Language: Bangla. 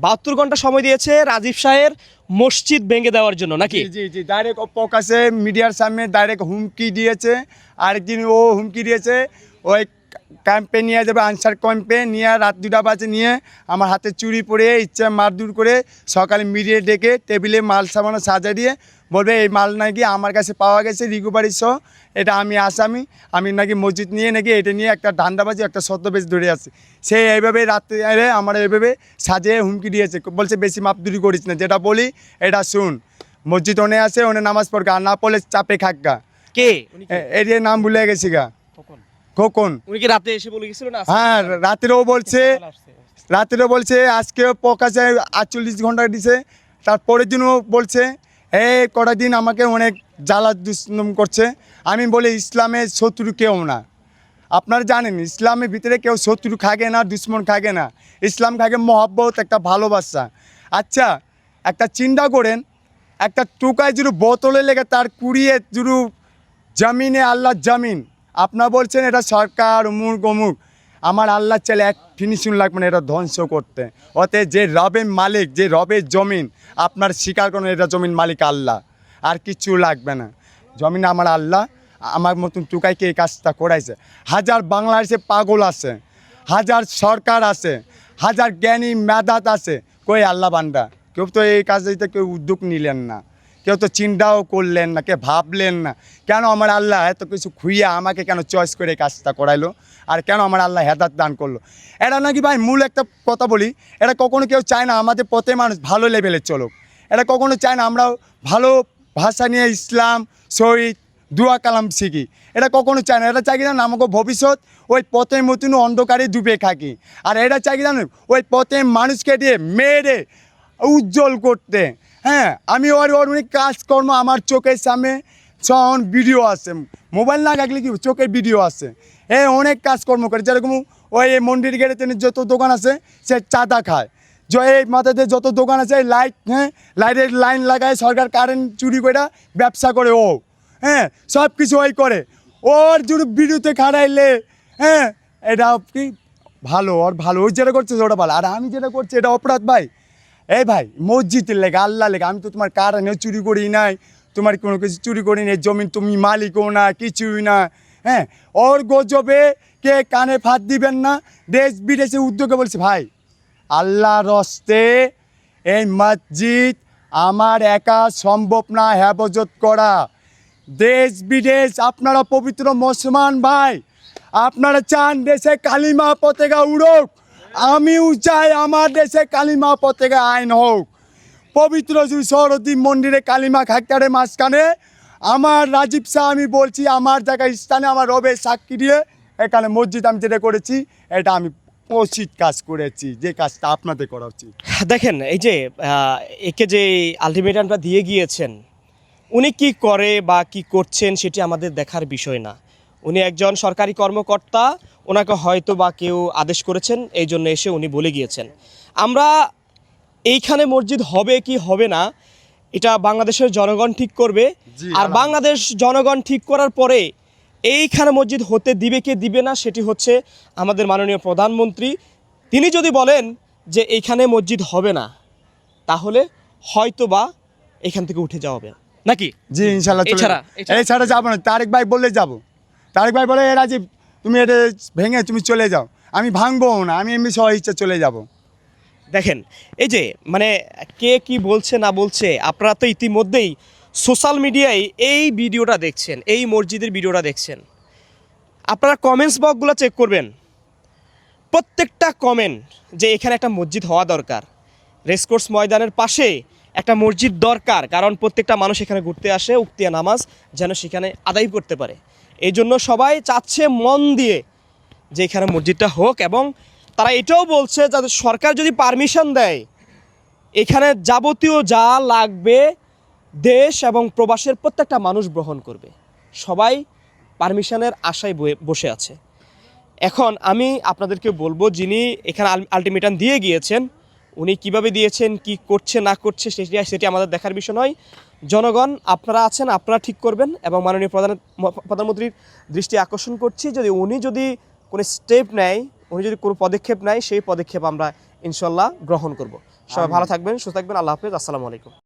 72 ঘন্টা সময় দিয়েছে রাজীব শাহের মসজিদ ভেঙে দেওয়ার জন্য নাকি? জি জি ডাইরেক্ট প্রকাশে মিডিয়ার সামনে ডাইরেক্ট হুমকি দিয়েছে। আরেকদিন ও হুমকি দিয়েছে ওই ক্যাম্পে নিয়ে যাবে, আনসার ক্যাম্পে নিয়ে রাত 2টা বাজে নিয়ে আমার হাতে চুরি পরে ইচ্ছা মারধর করে সকালে মিডিয়া ডেকে টেবিলে মাল সামানো সাজা দিয়ে বলবে এই মাল নাকি আমার কাছে পাওয়া গেছে রিকভারি সহ, এটা আমি আসামি, আমি নাকি মসজিদ নিয়ে নাকি এটা নিয়ে একটা ধান্দাবাজি একটা ছদ্মবেশ ধরে আছে। সে এইভাবে রাত্রে আমার এইভাবে সাজিয়ে হুমকি দিয়েছে, বলছে বেশি মাপদুরি করিস না, যেটা বলি এটা শুন, মসজিদ ওনে আসে ওনে নামাজ পড়গা, আর না পড়লে চাপে খাক্কা। কে এর নাম ভুলে গেছি গা, খোকন। উনি কি রাতে এসে বলে গেছিল না? হ্যাঁ রাত্রেও বলছে আজকে প্রকাশে 48 ঘন্টা দিছে, তারপরের দিনও বলছে এই কটা দিন আমাকে অনেক জ্বালা দুষ্ণম করছে। আমি বলি ইসলামের শত্রু কেউ না, আপনারা জানেন ইসলামের ভিতরে কেউ শত্রু খাগে না, দুশ্মন খাগে না, ইসলাম খাগে মহব্বত, একটা ভালোবাসা। আচ্ছা একটা চিন্তা করেন, একটা টুকায় যদি বোতলে লেগে তার কুড়িয়ে যদি জমিনে আল্লাহর জমিন, আপনার বলছেন এটা সরকার অমুক অমুক, আমার আল্লাহ চাইলে এক ফিনিশিং লাগবে না এটা ধ্বংস করতে। অতএব যে রবের মালিক, যে রবের জমিন, আপনার স্বীকার করেন এটা জমিন মালিক আল্লাহ, আর কিছু লাগবে না। জমিন আমার আল্লাহ, আমার মতন টুকাইকে এই কাজটা করাইছে। হাজার বাংলাদেশে পাগল আছে, হাজার সরকার আছে, হাজার জ্ঞানী মেধাত আছে, কই আল্লাহ বান্দা কেউ তো এই কাজে কেউ উদ্যোগ নিলেন না, কেউ তো চিন্তাও করলেন না, কেউ ভাবলেন না কেন আমার আল্লাহ এত কিছু খুইয়া আমাকে কেন চয়েস করে এই কাজটা করাইলো, আর কেন আমার আল্লাহ হেদাত দান করলো। এটা নাকি ভাই মূল একটা কথা বলি, এটা কখনো কেউ চায় না আমাদের পথে মানুষ ভালো লেভেলে চলুক, এটা কখনো চায় না আমরাও ভালো ভাষা নিয়ে ইসলাম শহীদ দুয়া কালাম শিখি, এটা কখনো চায় না। এটা চাই কিনা আমাকে ভবিষ্যৎ ওই পথের মতন অন্ধকারে ডুবে থাকি, আর এটা চাই কিনা ওই পথে মানুষকে দিয়ে মেরে উজ্জ্বল করতে। হ্যাঁ আমি ওর অনেক কাজকর্ম আমার চোখের সামনে সন ভিডিও আছে, মোবাইল না রাখলে কি চোখের ভিডিও আছে, অনেক কাজকর্ম করে। যেরকম ওই মন্দির গেটে যত দোকান আছে সে চাঁদা খায়, এই মাথাতে যত দোকান আছে লাইট, লাইটের লাইন লাগায়, সরকার কারেন্ট চুরি করে ব্যবসা করে ও, সব কিছু ওই করে। ওর যদি ভিডিওতে খাড়াইলে এটা কি ভালো, ওর ভালো, ওই যেটা করছে ওটা ভালো, আর আমি যেটা করছি এটা অপরাধ ভাই। এই ভাই মসজিদের লেগে আল্লাহ লেগে, আমি তো তোমার কারেন্টও চুরি করি নাই, তোমার কোনো কিছু চুরি করি নাই, জমিন তুমি মালিকও না, কিছুই না। ওর গজবে কে কানে ফাঁদ দিবেন না, দেশ বিদেশে উদ্যোগে বলছে ভাই আল্লাহর হস্তে এই মসজিদ আমার একা সম্ভব না হেফাজত করা। দেশ বিদেশ আপনারা পবিত্র মুসলমান ভাই, আপনারা চান দেশে কালিমা পতাকা উড়ুক, আমিও চাই আমার দেশে কালিমা পতাকা আইন হোক। পবিত্র সরস্বতী মন্দিরে কালিমা খাক্তারে মাঝখানে আমার রাজীব শাহ, আমি বলছি আমার জায়গায় স্থানে আমার রবের সাক্ষী দিয়ে এখানে মসজিদ আমি যেটা করেছি এটা আমি উচিত কাজ করেছি, যে কাজটা আপনাদের করা উচিত। দেখেন এই যে একে যে আলটিমেটামটা দিয়ে গিয়েছেন, উনি কি করে বা কি করছেন সেটি আমাদের দেখার বিষয় না। উনি একজন সরকারি কর্মকর্তা, ওনাকে হয়তো বা কেউ আদেশ করেছেন, এই জন্য এসে উনি বলে গিয়েছেন। আমরা এইখানে মসজিদ হবে কি হবে না এটা বাংলাদেশের জনগণ ঠিক করবে, আর বাংলাদেশ জনগণ ঠিক করার পরে এইখানে মসজিদ হতে দিবে কি দিবে না সেটি হচ্ছে আমাদের মাননীয় প্রধানমন্ত্রী। তিনি যদি বলেন যে এইখানে মসজিদ হবে না, তাহলে হয়তো বা এখান থেকে উঠে যাওয়া হবে নাকি? জি ইনশাল্লাহ। এছাড়া যাবো না, তারেক ভাই বললে যাবো, তারেক ভাই বলে রাজীব তুমি এটা ভেঙে তুমি চলে যাও, আমি ভাঙবো না, আমি এমনি সহ ইচ্ছা চলে যাব। দেখেন এই যে মানে কে কি বলছে না বলছে, আপনারা তো ইতিমধ্যেই সোশ্যাল মিডিয়ায় এই ভিডিওটা দেখছেন, এই মসজিদের ভিডিওটা দেখছেন, আপনারা কমেন্টস বক্সগুলো চেক করবেন, প্রত্যেকটা কমেন্ট যে এখানে একটা মসজিদ হওয়া দরকার, রেসকোর্স ময়দানের পাশে একটা মসজিদ দরকার, কারণ প্রত্যেকটা মানুষ এখানে ঘুরতে আসে, উক্তিয়া নামাজ যেন সেখানে আদায় করতে পারে। এই জন্য সবাই চাচ্ছে মন দিয়ে যে এখানে মসজিদটা হোক, এবং তারা এটাও বলছে যাতে সরকার যদি পারমিশন দেয় এখানে যাবতীয় যা লাগবে দেশ এবং প্রবাসের প্রত্যেকটা মানুষ গ্রহণ করবে। সবাই পারমিশনের আশায় বসে আছে। এখন আমি আপনাদেরকে বলবো, যিনি এখানে আলটিমেটাম দিয়ে গিয়েছেন উনি কিভাবে দিয়েছেন, কি করছে না করছে সেটি আমাদের দেখার বিষয় নয়। জনগণ আপনারা আছেন, আপনারা ঠিক করবেন। এবং মাননীয় প্রধানমন্ত্রীর দৃষ্টি আকর্ষণ করছি, উনি যদি কোনো স্টেপ নেয়, উনি যদি কোনো পদক্ষেপ নেয়, সেই পদক্ষেপ আমরা ইনশাল্লাহ গ্রহণ করব। সবাই ভালো থাকবেন, সুস্থ থাকবেন। আল্লাহ হাফেজ, আসসালামু আলাইকুম।